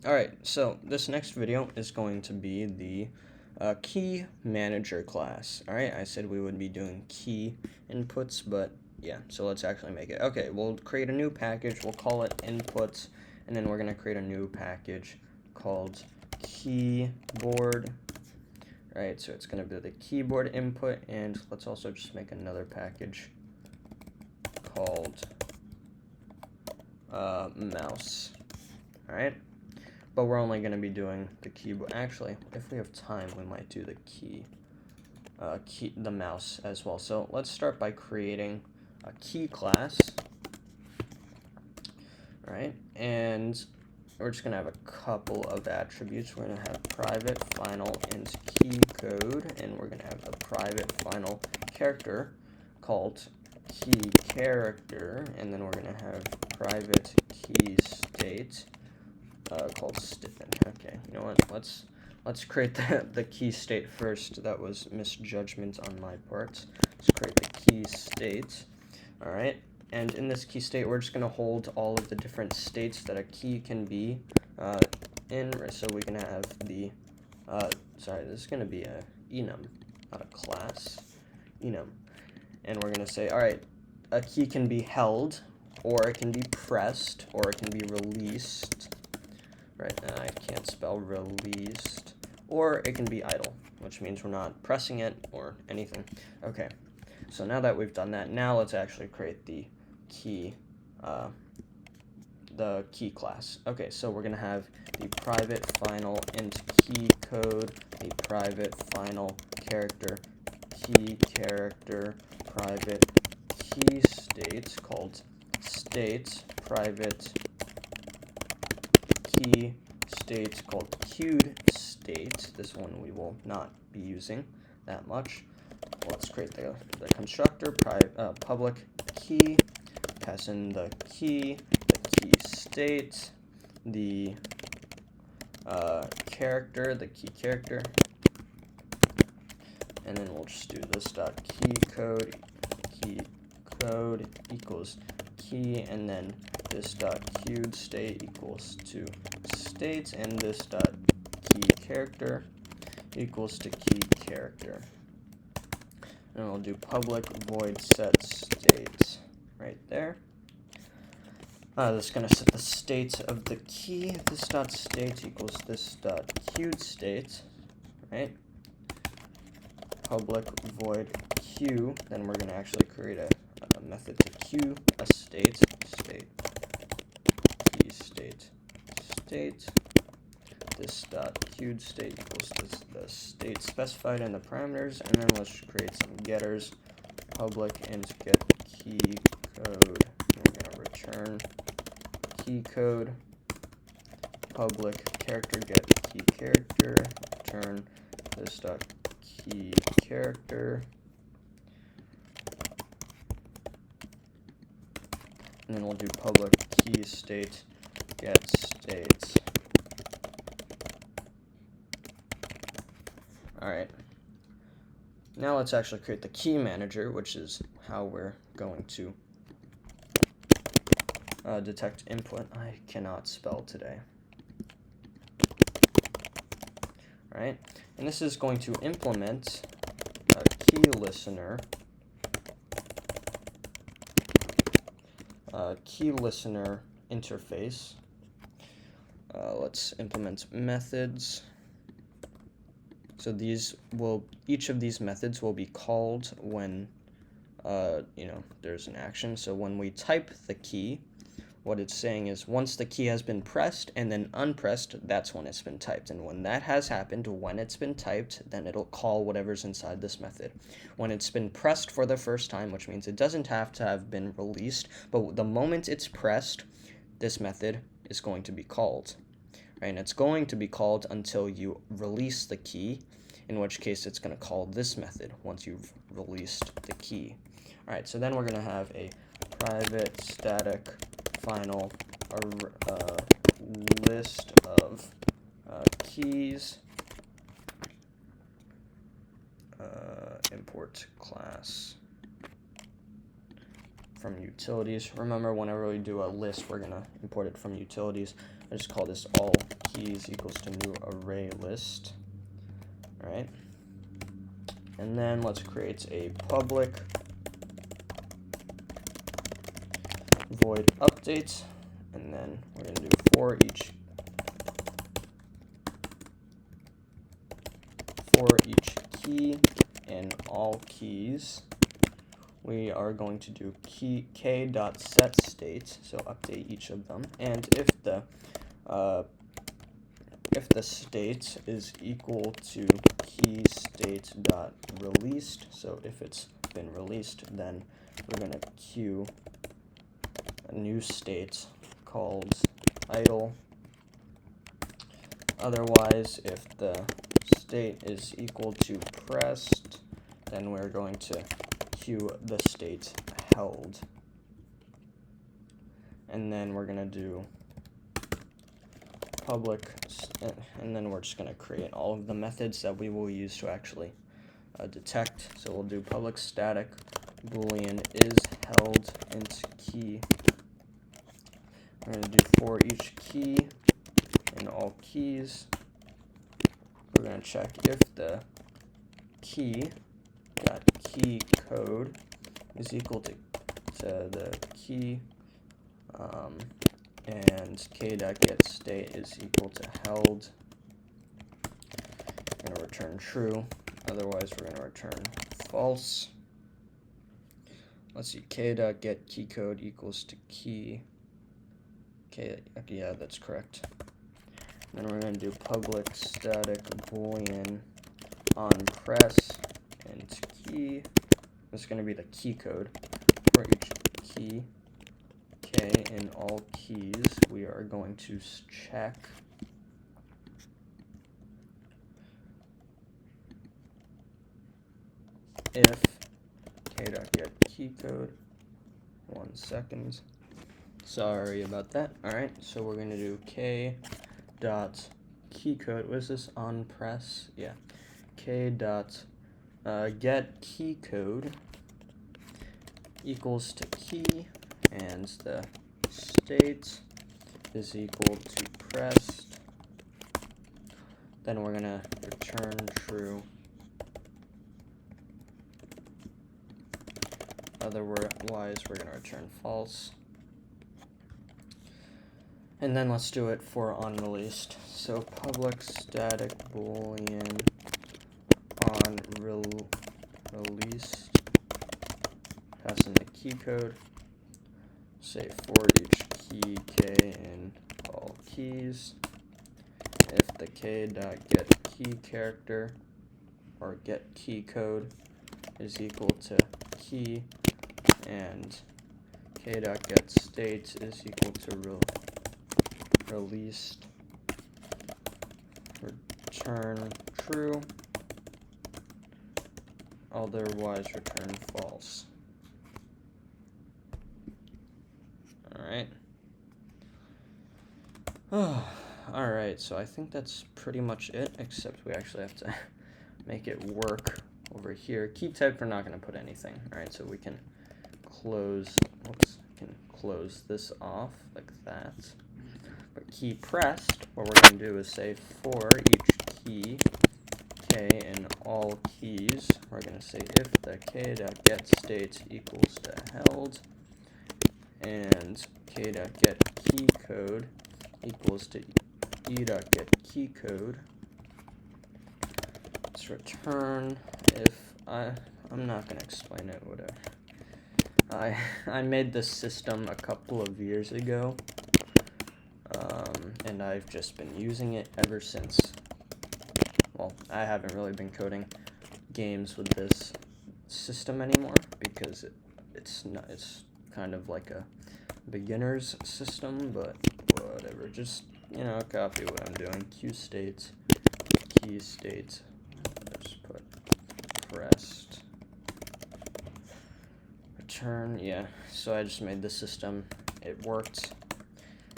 Alright, so this next video is going to be the key manager class. Alright, I said we would be doing key inputs, but yeah, so let's actually make it. Okay, we'll create a new package, we'll call it inputs, and then we're going to create a new package called keyboard. Alright, so it's going to be the keyboard input, and let's also just make another package called mouse. Alright. But we're only going to be doing the keyboard. Actually, if we have time, we might do the the mouse as well. So let's start by creating a key class, right? And we're just going to have a couple of attributes. We're going to have private final int key code, and we're going to have a private final character called key character, and then we're going to have private key state called Stiffen. Okay, you know what? Let's create the key state first. That was misjudgment on my part. Let's create the key state. All right, and in this key state, we're just gonna hold all of the different states that a key can be in. So we can have the sorry, this is gonna be a enum, not a class, enum, and we're gonna say, all right, a key can be held, or it can be pressed, or it can be released. Right, I can't spell released, or it can be idle, which means we're not pressing it or anything. Okay, so now that we've done that, now let's actually create the key class. Okay, so we're gonna have the private final int key code, the private final character key character, private key state called state, private key state called queued state. This one we will not be using that much. Let's create the constructor, public key, pass in the key state, the character, the key character, and then we'll just do this dot key code equals key, and then this dot queued state equals to state, and this dot key character equals to key character. And we'll do public void set state right there. This is going to set the state of the key. This dot state equals this dot queued state, right? Public void queue. Then we're going to actually create a method to queue a state key state. This dot queued state equals the state specified in the parameters, and then let's create some getters. Public int get key code. We're going to return key code. Public character get key character. Return this dot key character. And then we'll do public key state get state. Alright, now let's actually create the key manager, which is how we're going to detect input. I cannot spell today. Alright, and this is going to implement a key listener interface. Let's implement methods. So each of these methods will be called when there's an action. So when we type the key, what it's saying is once the key has been pressed and then unpressed, that's when it's been typed. And when that has happened, when it's been typed, then it'll call whatever's inside this method. When it's been pressed for the first time, which means it doesn't have to have been released, but the moment it's pressed, this method is going to be called. Right? And it's going to be called until you release the key, in which case it's going to call this method once you've released the key. All right, so then we're going to have a private static final list of keys, import class from utilities. Remember, whenever we do a list, we're going to import it from utilities. I just call this all keys equals to new array list. All right. And then let's create a public void update, and then we're going to do for each key in all keys. We are going to do k.setState, so update each of them, and if the state is equal to key state.released, so if it's been released, then we're going to queue a new state called idle. Otherwise, if the state is equal to pressed, then we're going to queue the state held. And then we're going to do public, and then we're just going to create all of the methods that we will use to actually detect. So we'll do public static boolean is held int key. We're going to do for each key in all keys. We're going to check if the key code is equal to the key, and k.getState is equal to held. We're going to return true. Otherwise, we're going to return false. Let's see, k.getKeyCode equals to key. Yeah, that's correct. Then we're going to do public static boolean on press int key. This is going to be the key code for each key. K in all keys, we are going to check if k.getKeyCode. 1 second. Sorry about that. All right, so we're going to do k.keyCode. What is this? On press? Yeah. k.getKeyCode equals to key, and the state is equal to pressed. Then we're going to return true. Otherwise, we're going to return false. And then let's do it for unreleased. So public static boolean on released, pass in the key code, say for each key k in all keys. If the k.getKey character or get key code is equal to key, and k.getState is equal to released, return true. Otherwise, return false. Alright. Alright, so I think that's pretty much it, except we actually have to make it work over here. Key type, we're not going to put anything. Alright, so we can close this off like that. But key pressed, what we're going to do is say for each key k in all keys, we're going to say if the k.getState equals to held, and k.getKeyCode equals to e.getKeyCode. Let's return if I'm not going to explain it, whatever. I made this system a couple of years ago, and I've just been using it ever since. Well, I haven't really been coding games with this system anymore because it's kind of like a beginner's system, but whatever. Just, copy what I'm doing. Q state, key state. Just put pressed. Return, yeah. So I just made the system. It worked,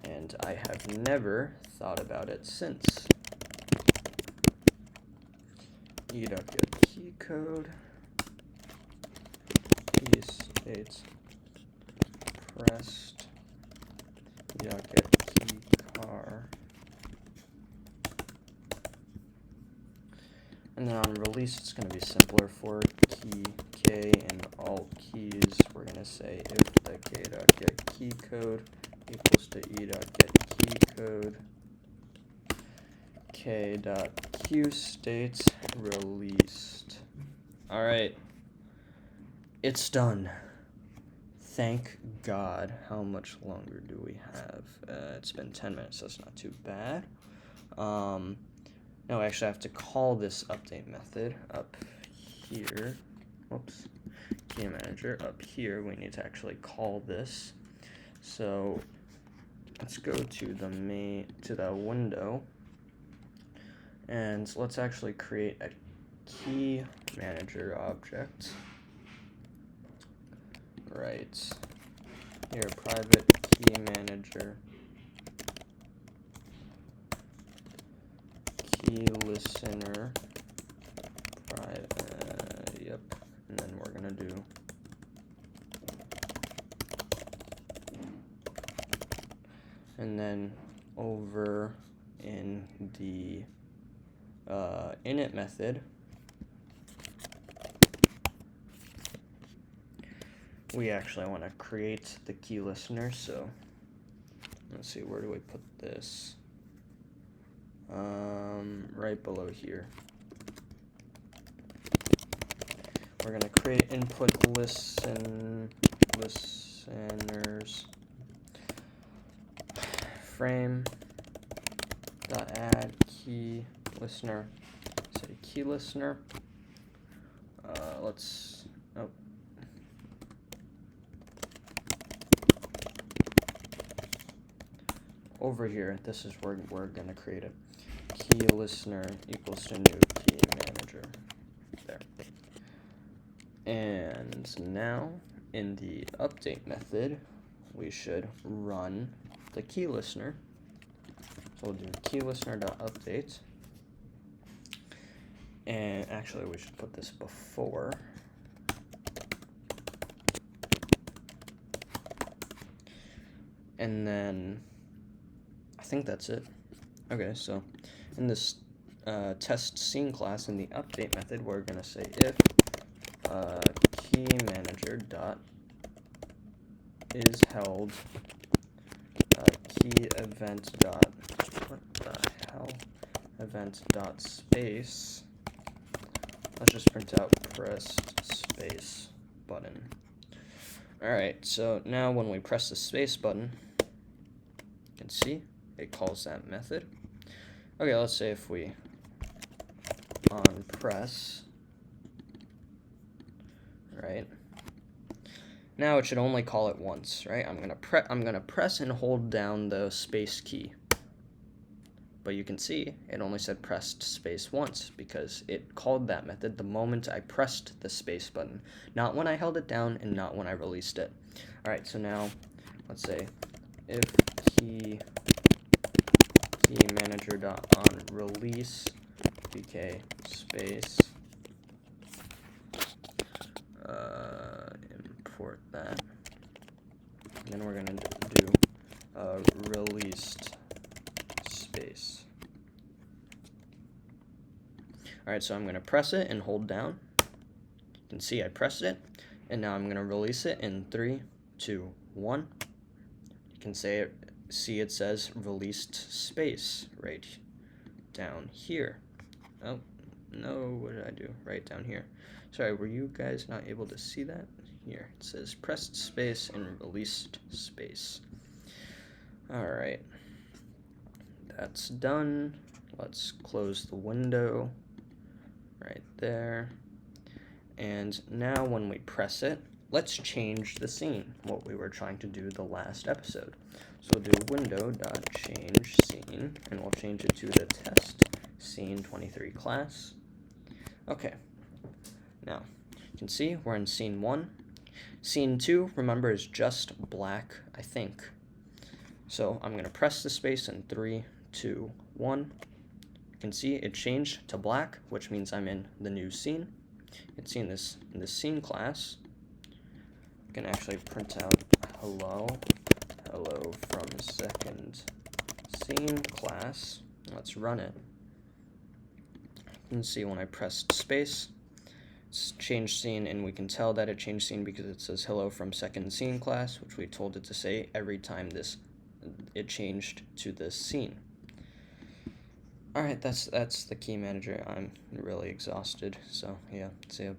and I have never thought about it since. e.getKeyCode, key state pressed, e.getKeyCar. And then on release, it's going to be simpler. For key k and all keys, we're going to say if the k.getKeyCode equals to e.getKeyCode k.QState released. All right, it's done. Thank God. How much longer do we have? It's been 10 minutes. That's not too bad. No, actually, I have to call this update method up here. Whoops. Key manager up here. We need to actually call this. So let's go to the window, and let's actually create a key manager object. Right here, private key manager. Key listener, yep, and then we're gonna do and then over in the init method, we actually want to create the key listener. So let's see, where do we put this? Right below here. We're gonna create input listeners frame dot add key listener. Say key listener. Over here, this is where we're gonna create it. Key listener equals to new key manager. There. And now in the update method, we should run the key listener. So we'll do key listener.update. And actually, we should put this before. And then I think that's it. Okay, so in this test scene class, in the update method, we're going to say if key manager dot is held key event dot event dot space. Let's just print out pressed space button. All right, so now when we press the space button, you can see it calls that method. Okay, let's say if we on press, right? Now it should only call it once, right? I'm gonna press and hold down the space key. But you can see it only said pressed space once because it called that method the moment I pressed the space button, not when I held it down and not when I released it. All right, so now let's say if key manager dot on release pk space import that, and then we're gonna do released space. All right, so I'm gonna press it and hold down. You can see I pressed it, and now I'm gonna release it in 3, 2, 1. You can see it says released space right down here. Oh, no, what did I do? Right down here. Sorry, were you guys not able to see that? Here, it says pressed space and released space. All right, that's done. Let's close the window right there. And now when we press it, let's change the scene, what we were trying to do the last episode. So we'll do window.change scene, and we'll change it to the test scene 23 class. Okay, now you can see we're in scene 1. Scene 2, remember, is just black, I think. So I'm gonna press the space in 3, 2, 1. You can see it changed to black, which means I'm in the new scene. You can see in this scene class, you can actually print out hello from second scene class. Let's run it. And see when I pressed space, it's changed scene, and we can tell that it changed scene because it says hello from second scene class, which we told it to say every time it changed to this scene. Alright, that's the key manager. I'm really exhausted, so yeah, see ya.